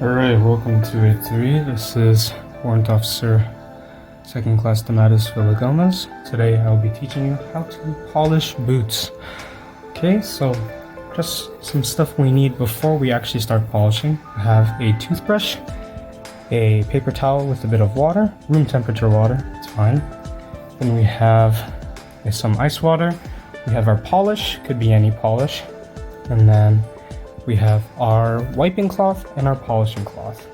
Alright, welcome to A3. This is Warrant Officer 2nd Class Domatis Villagomez. Today I'll be teaching you how to polish boots. Okay, so just some stuff we need before we actually start polishing. We have a toothbrush, a paper towel with a bit of water, room temperature water, it's fine. Then we have some ice water. We have our polish, could be any polish. And then we have our wiping cloth and our polishing cloth.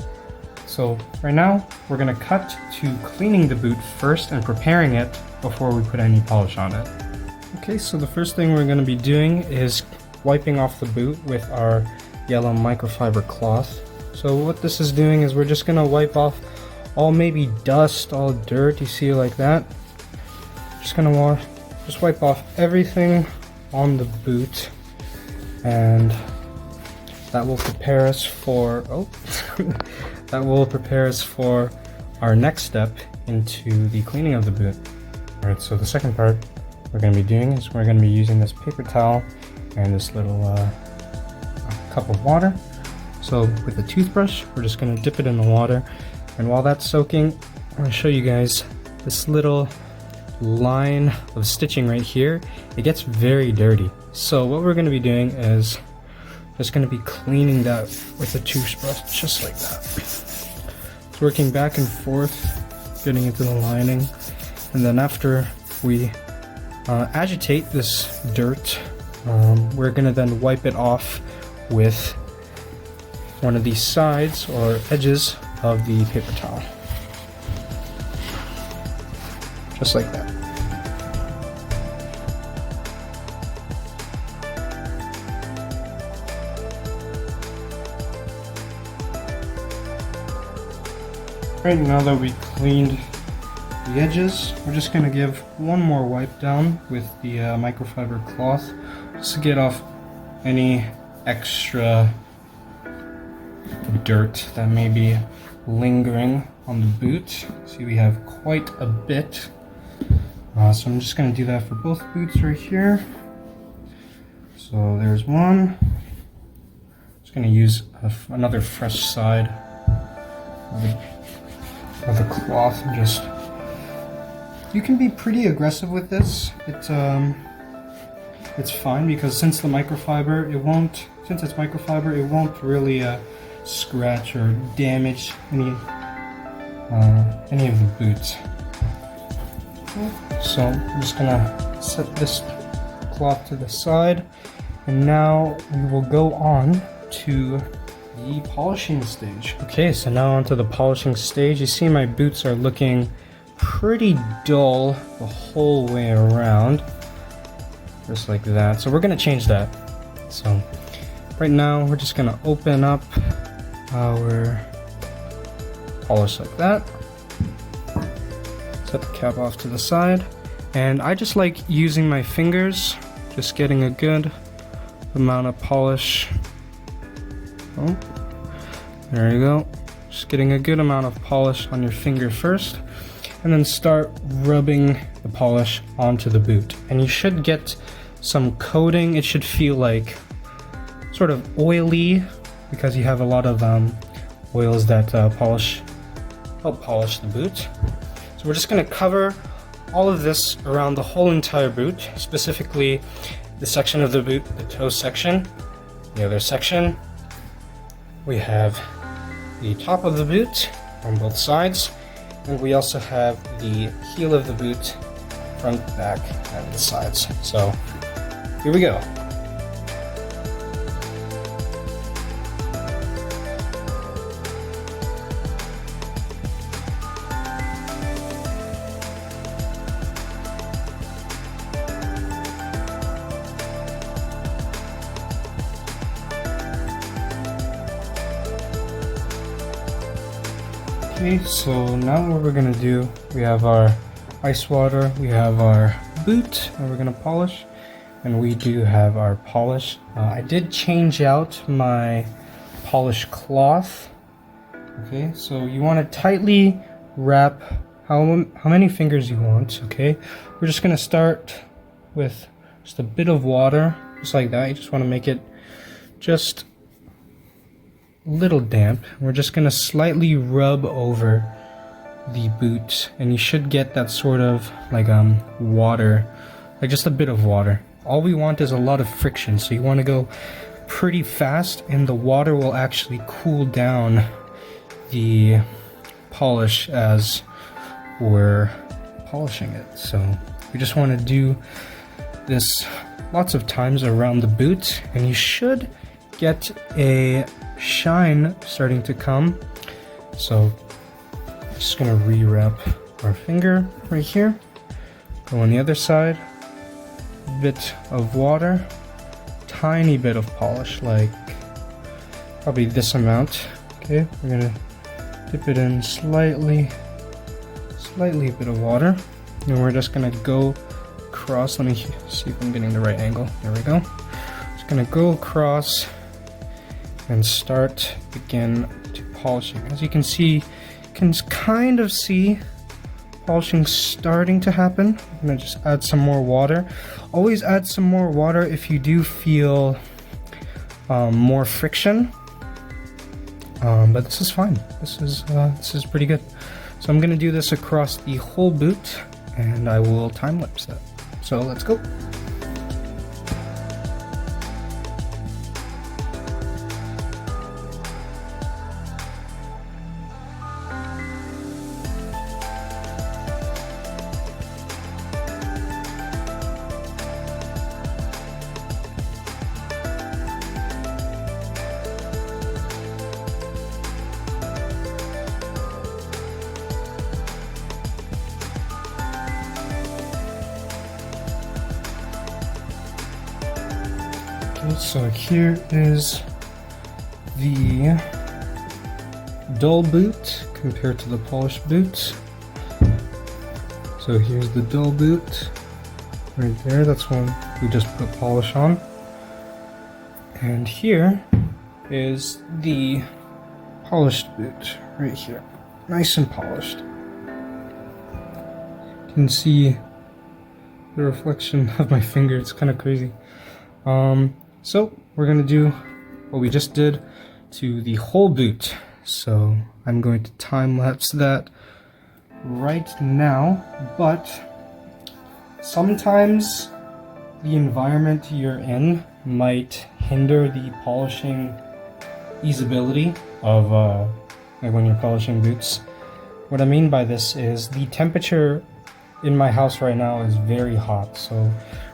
So right now we're going to cut to cleaning the boot first and preparing it before we put any polish on it. Okay, so the first thing we're going to be doing is wiping off the boot with our yellow microfiber cloth. So what this is doing is we're just going to wipe off all maybe dust, all dirt, you see like that. Just going to just wipe off everything on the boot, and that will prepare us for our next step into the cleaning of the boot. Alright, so the second part we're going to be doing is we're going to be using this paper towel and this little cup of water. So with the toothbrush, we're just going to dip it in the water, and while that's soaking, I'm going to show you guys this little line of stitching right here. It gets very dirty. So what we're going to be doing is just going to be cleaning that with a toothbrush, just like that. It's working back and forth, getting into the lining, and then after we agitate this dirt, we're going to then wipe it off with one of these sides or edges of the paper towel. Just like that. Right, now that we cleaned the edges, we're just going to give one more wipe down with the microfiber cloth, just to get off any extra dirt that may be lingering on the boot. See, we have quite a bit. So I'm just going to do that for both boots right here. So there's one. Just going to use another fresh side of the cloth, and just, you can be pretty aggressive with this. It's fine because since it's microfiber, it won't really scratch or damage any of the boots. So I'm just gonna set this cloth to the side, and now we will go on to the polishing stage. Okay, so now onto the polishing stage. You see my boots are looking pretty dull the whole way around, just like that. So we're gonna change that. So right now we're just gonna open up our polish like that. Set the cap off to the side, and I just like using my fingers, just getting a good amount of polish. Oh, there you go. Just getting a good amount of polish on your finger first, and then start rubbing the polish onto the boot. And you should get some coating. It should feel like sort of oily because you have a lot of oils that help polish the boot. So we're just going to cover all of this around the whole entire boot, specifically the section of the boot, the toe section, the other section. We have the top of the boot on both sides, and we also have the heel of the boot, front, back, and the sides. So here we go. Okay, so now what we're gonna do, we have our ice water, we have our boot that we're gonna polish, and we do have our polish. I did change out my polish cloth. Okay, so you want to tightly wrap how many fingers you want. Okay, we're just gonna start with just a bit of water, just like that. You just want to make it just little damp. We're just gonna slightly rub over the boot, and you should get that sort of like water, like just a bit of water. All we want is a lot of friction, so you want to go pretty fast, and the water will actually cool down the polish as we're polishing it. So we just want to do this lots of times around the boot, and you should get a shine starting to come. So just gonna re-wrap our finger right here, go on the other side, bit of water, tiny bit of polish, like probably this amount. Okay, we're gonna dip it in slightly a bit of water, and we're just gonna go across. Let me see if I'm getting the right angle. There we go. Just gonna go across and begin to polishing. As you can see, can kind of see polishing starting to happen. I'm gonna just add some more water. Always add some more water if you do feel more friction. But this is fine. This is pretty good. So I'm gonna do this across the whole boot, and I will time lapse that. So let's go. So here is the dull boot compared to the polished boot. So here's the dull boot right there. That's one we just put polish on. And here is the polished boot right here. Nice and polished. You can see the reflection of my finger. It's kind of crazy. So we're gonna do what we just did to the whole boot. So I'm going to time lapse that right now, but sometimes the environment you're in might hinder the polishing easeability of like when you're polishing boots. What I mean by this is the temperature in my house right now is very hot. So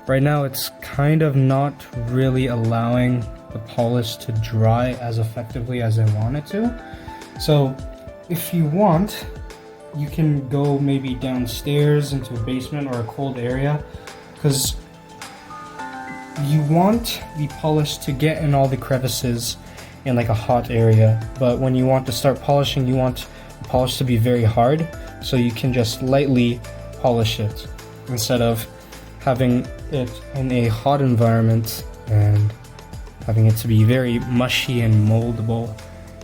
right now it's kind of not really allowing the polish to dry as effectively as I want it to. So if you want, you can go maybe downstairs into a basement or a cold area, because you want the polish to get in all the crevices in like a hot area. But when you want to start polishing, you want the polish to be very hard, so you can just lightly polish it instead of having it in a hot environment and having it to be very mushy and moldable,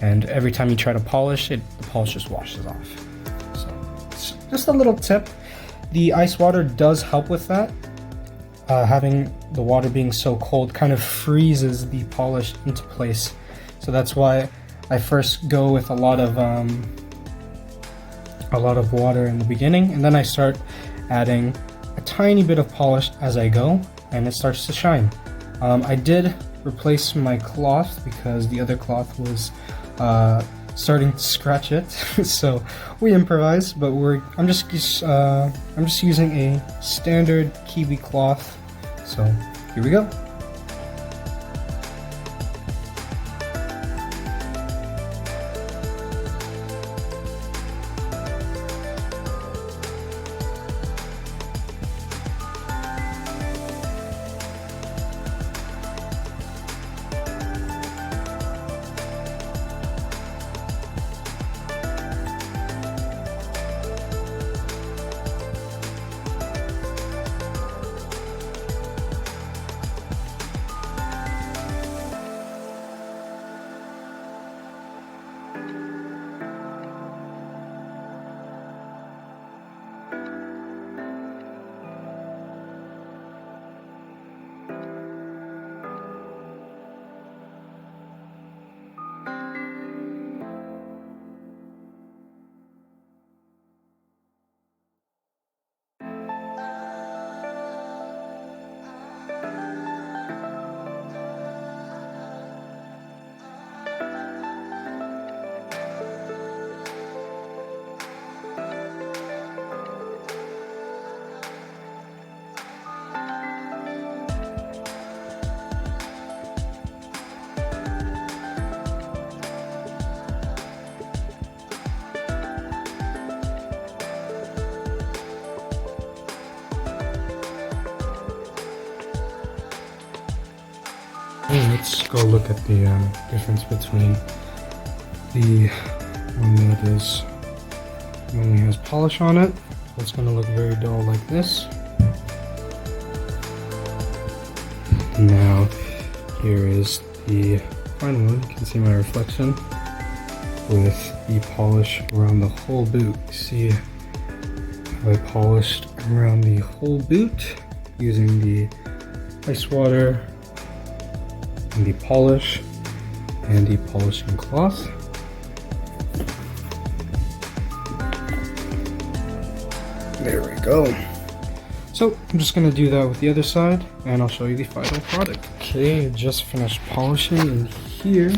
and every time you try to polish it, the polish just washes off. So it's just a little tip. The ice water does help with that. Having the water being so cold kind of freezes the polish into place. So that's why I first go with a lot of water in the beginning, and then I start adding a tiny bit of polish as I go, and it starts to shine. I did replace my cloth because the other cloth was starting to scratch it. So we improvise, but I'm just using a standard kiwi cloth. So here we go. let's go look at the difference between the one that is only has polish on it. It's going to look very dull like this. Now here is the final one. You can see my reflection with the polish around the whole boot. You see how I polished around the whole boot using the ice water and the polish and the polishing cloth. There we go. So I'm just going to do that with the other side and I'll show you the final product. Okay, just finished polishing and here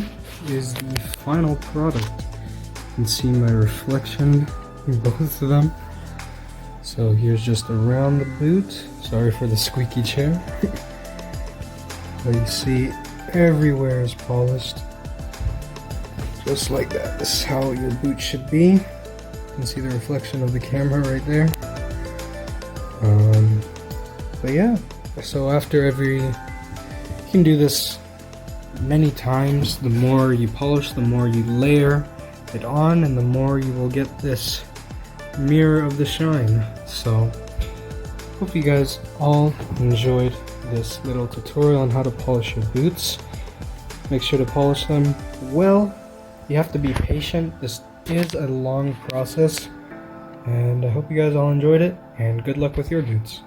is the final product. You can see my reflection in both of them. So here's just around the boot. Sorry for the squeaky chair. But you see everywhere is polished. Just like that. This is how your boot should be. You can see the reflection of the camera right there. But yeah, so you can do this many times. The more you polish, the more you layer it on, and the more you will get this mirror of the shine. So hope you guys all enjoyed this little tutorial on how to polish your boots. Make sure to polish them well. You have to be patient. This is a long process, and I hope you guys all enjoyed it, and good luck with your boots.